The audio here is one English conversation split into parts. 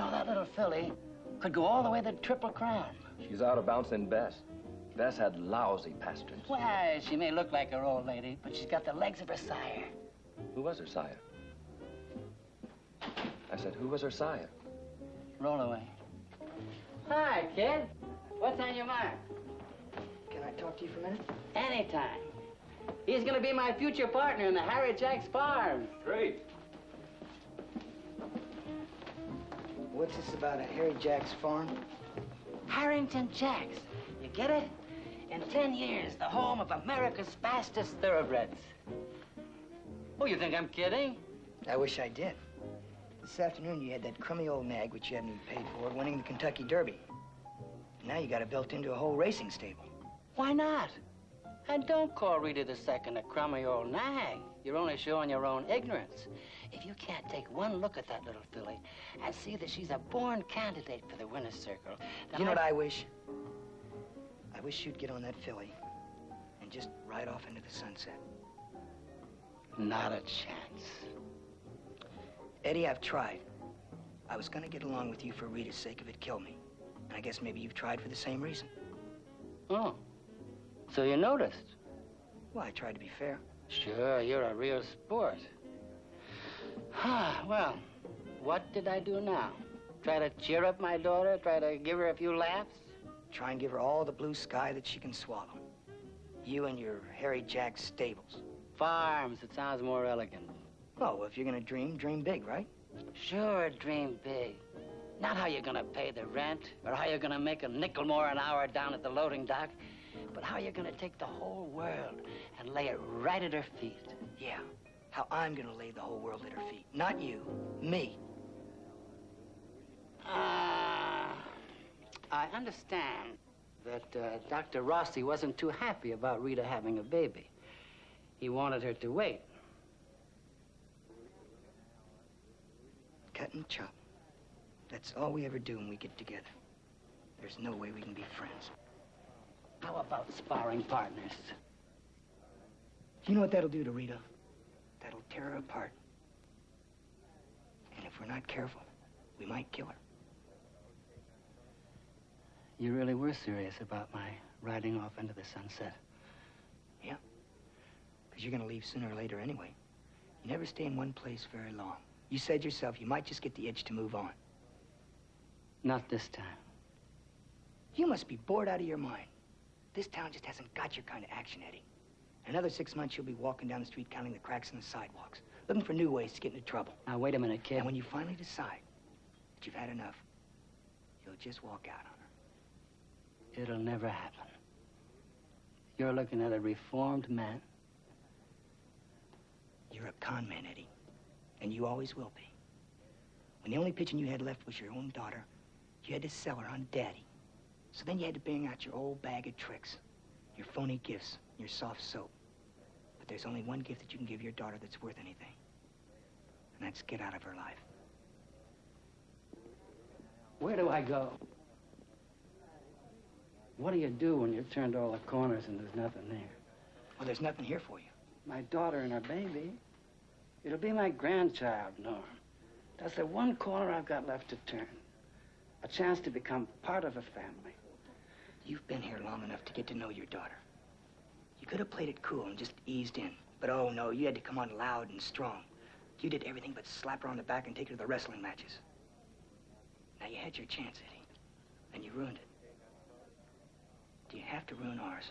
know, that little filly could go all the way to the Triple Crown. She's out of bouncing Bess. Bess had lousy pasterns. Why, she may look like her old lady, but she's got the legs of her sire. Who was her sire? I said, who was her sire? Roll away. Hi, kid. What's on your mind? Can I talk to you for a minute? Anytime. He's gonna be my future partner in the Harry Jack's farm. Great. What's this about a Harry Jack's farm? Harrington Jacks. You get it? In 10 years, the home of America's fastest thoroughbreds. Oh, you think I'm kidding? I wish I did. This afternoon, you had that crummy old nag, which you haven't even paid for, winning the Kentucky Derby. Now you got it built into a whole racing stable. Why not? And don't call Rita II a crummy old nag. You're only showing your own ignorance. If you can't take one look at that little filly and see that she's a born candidate for the winner's circle, then You know what I wish? I wish you'd get on that filly and just ride off into the sunset. Not a chance. Eddie, I've tried. I was gonna get along with you for Rita's sake if it killed me. And I guess maybe you've tried for the same reason. Oh, so you noticed? Well, I tried to be fair. Sure, you're a real sport. Well, what did I do now? Try to cheer up my daughter? Try to give her a few laughs? Try and give her all the blue sky that she can swallow. You and your Harry Jack stables. Farms, it sounds more elegant. Oh, well, if you're gonna dream, dream big, right? Sure, dream big. Not how you're gonna pay the rent, or how you're gonna make a nickel more an hour down at the loading dock, but how you're gonna take the whole world and lay it right at her feet. Yeah, how I'm gonna lay the whole world at her feet. Not you, me. I understand that Dr. Rossi wasn't too happy about Rita having a baby. He wanted her to wait. Cut and chop. That's all we ever do when we get together. There's no way we can be friends. How about sparring partners? You know what that'll do to Rita? That'll tear her apart. And if we're not careful, we might kill her. You really were serious about my riding off into the sunset? Yeah. Because you're gonna leave sooner or later anyway. You never stay in one place very long. You said yourself you might just get the itch to move on. Not this time. You must be bored out of your mind. This town just hasn't got your kind of action, Eddie. In another 6 months, you'll be walking down the street counting the cracks in the sidewalks, looking for new ways to get into trouble. Now, wait a minute, kid. And when you finally decide that you've had enough, you'll just walk out on her. It'll never happen. You're looking at a reformed man. You're a con man, Eddie. And you always will be. When the only pigeon you had left was your own daughter, you had to sell her on Daddy. So then you had to bring out your old bag of tricks, your phony gifts, your soft soap. But there's only one gift that you can give your daughter that's worth anything. And that's get out of her life. Where do I go? What do you do when you've turned all the corners and there's nothing there? Well, there's nothing here for you. My daughter and her baby. It'll be my grandchild, Norm. That's the one corner I've got left to turn. A chance to become part of a family. You've been here long enough to get to know your daughter. You could have played it cool and just eased in. But oh no, you had to come on loud and strong. You did everything but slap her on the back and take her to the wrestling matches. Now you had your chance, Eddie. And you ruined it. Do you have to ruin ours?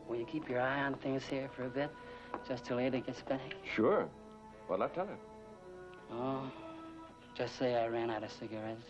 Will you keep your eye on things here for a bit, just till Ada gets back? Sure. What'll I tell her? Oh, just say I ran out of cigarettes.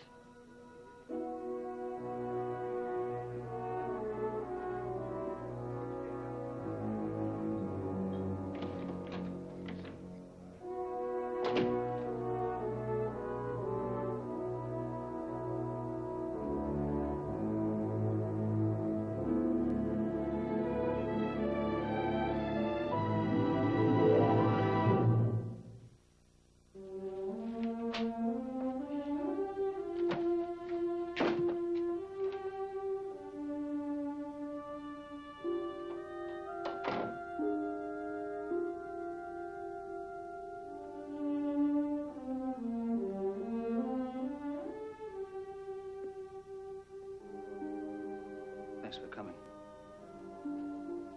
Thanks for coming.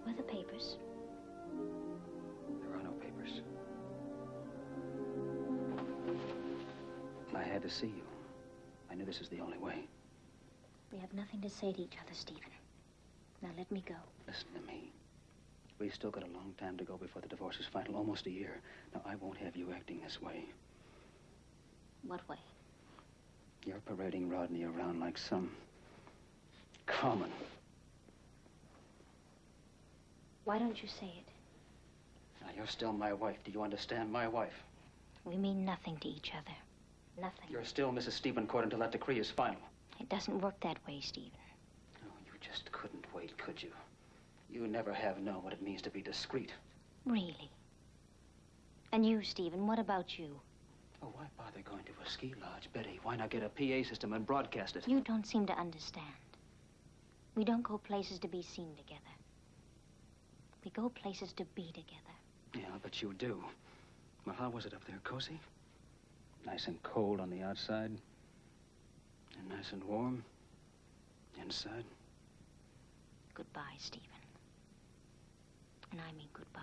Were the papers? There are no papers. I had to see you. I knew this is the only way. We have nothing to say to each other, Stephen. Now let me go. Listen to me. We've still got a long time to go before the divorce is final, almost a year. Now, I won't have you acting this way. What way? You're parading Rodney around like some common. Why don't you say it? Now, you're still my wife. Do you understand? My wife. We mean nothing to each other. Nothing. You're still Mrs. Stephencourt until that decree is final. It doesn't work that way, Stephen. No, you just couldn't wait, could you? You never have known what it means to be discreet. Really? And you, Stephen, what about you? Oh, why bother going to a ski lodge, Betty? Why not get a PA system and broadcast it? You don't seem to understand. We don't go places to be seen together. We go places to be together. Yeah, but you do. Well, how was it up there? Cozy? Nice and cold on the outside? And nice and warm inside? Goodbye, Stephen. And I mean goodbye.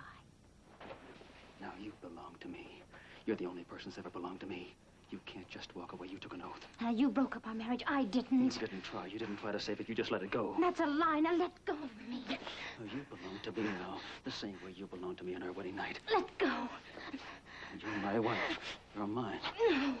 Now, you belong to me. You're the only person that's ever belonged to me. You can't just walk away. You took an oath. Now, you broke up our marriage. I didn't. You didn't try. You didn't try to save it. You just let it go. That's a lie. Now, let go of me. Oh, you belong to me now. The same way you belonged to me on our wedding night. Let go. And you're my wife. You're mine. No.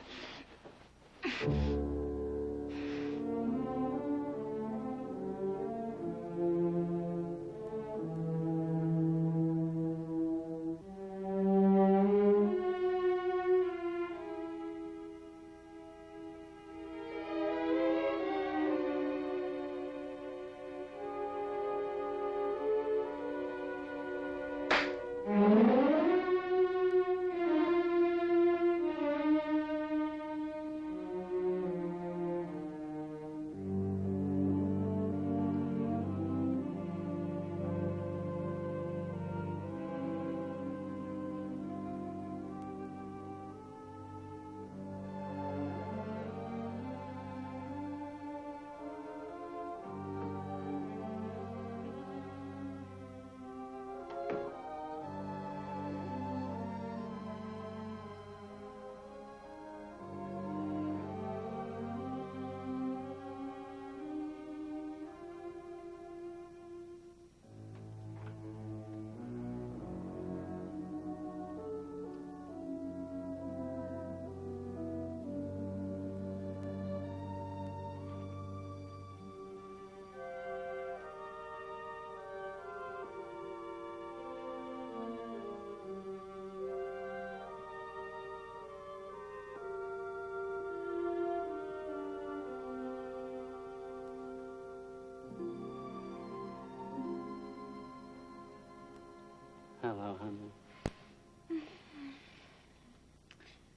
Hello, honey.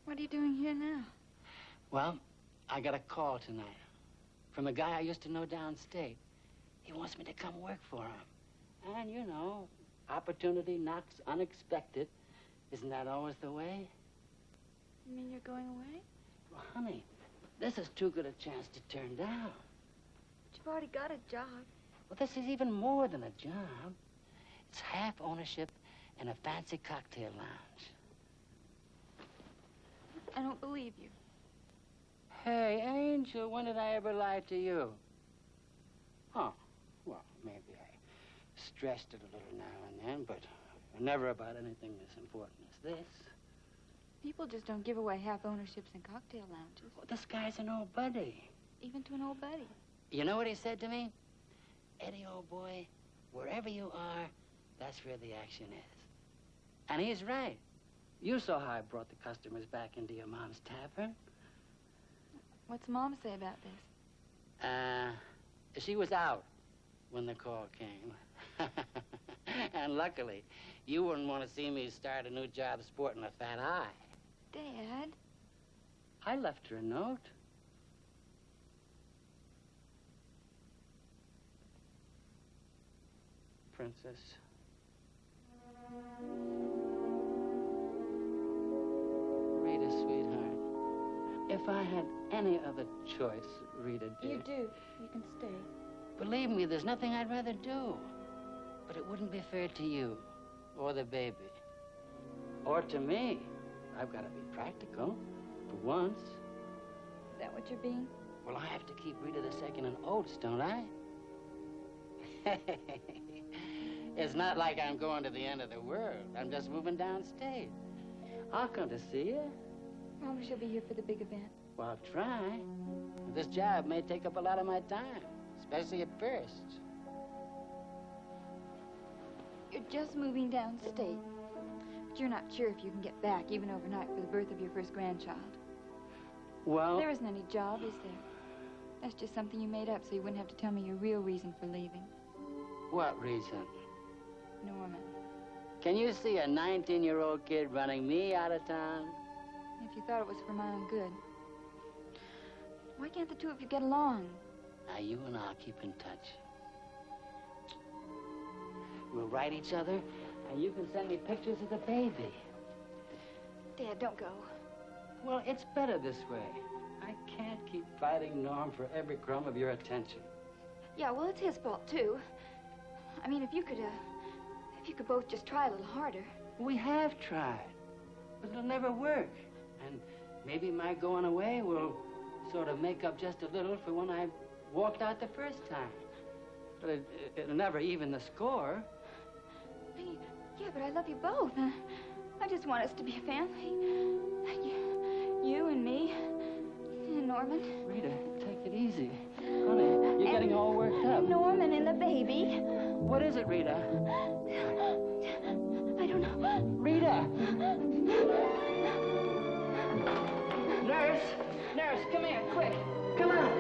What are you doing here now? Well, I got a call tonight from a guy I used to know downstate. He wants me to come work for him. And, you know, opportunity knocks unexpected. Isn't that always the way? You mean you're going away? Well, honey, this is too good a chance to turn down. But you've already got a job. Well, this is even more than a job. It's half ownership in a fancy cocktail lounge. I don't believe you. Hey, Angel, when did I ever lie to you? Oh, well, maybe I stressed it a little now and then, but never about anything as important as this. People just don't give away half ownerships in cocktail lounges. Well, this guy's an old buddy. Even to an old buddy. You know what he said to me? Eddie, old boy, wherever you are, that's where the action is. And he's right. You saw how I brought the customers back into your mom's tavern. What's Mom say about this? She was out when the call came. And luckily, you wouldn't want to see me start a new job sporting a fat eye. Dad? I left her a note. Princess. Rita, sweetheart, if I had any other choice, Rita, dear. You do. You can stay. Believe me, there's nothing I'd rather do. But it wouldn't be fair to you, or the baby, or to me. I've got to be practical, for once. Is that what you're being? Well, I have to keep Rita the second in oats, don't I? It's not like I'm going to the end of the world. I'm just moving downstate. I'll come to see you. Promise you'll be here for the big event. Well, I'll try. This job may take up a lot of my time, especially at first. You're just moving downstate. But you're not sure if you can get back, even overnight, for the birth of your first grandchild. Well... There isn't any job, is there? That's just something you made up so you wouldn't have to tell me your real reason for leaving. What reason? Norman. Can you see a 19-year-old kid running me out of town? If you thought it was for my own good. Why can't the two of you get along? Now, you and I'll keep in touch. We'll write each other, and you can send me pictures of the baby. Dad, don't go. Well, it's better this way. I can't keep fighting Norm for every crumb of your attention. Yeah, well, it's his fault, too. I mean, if you could both just try a little harder. We have tried, but it'll never work. And maybe my going away will sort of make up just a little for when I walked out the first time. But it'll never even the score. Yeah, but I love you both. I just want us to be a family. You and me and Norman. Rita, take it easy. Honey, you're getting all worked up. Norman and the baby. What is it, Rita? I don't know. Rita! Nurse, come here, quick. Come on.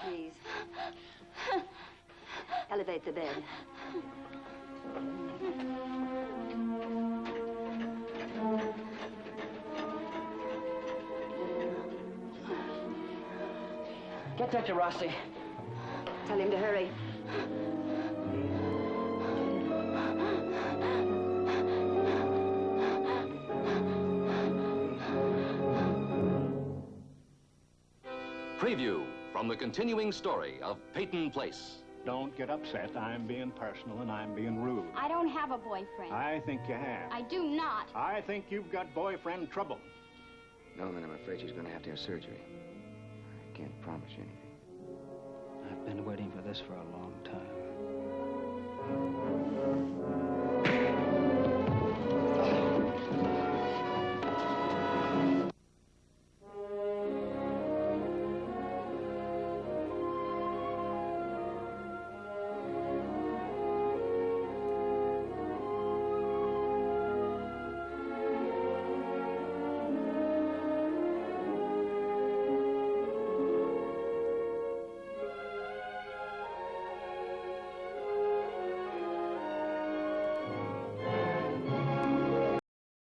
Please. Elevate the bed. Get Dr. Rossi. Tell him to hurry. Preview from the continuing story of Peyton Place. Don't get upset. I'm being personal and I'm being rude. I don't have a boyfriend. I think you have. I do not. I think you've got boyfriend trouble. Norman, I'm afraid she's going to have surgery. I can't promise you anything. I've been waiting for this for a long time.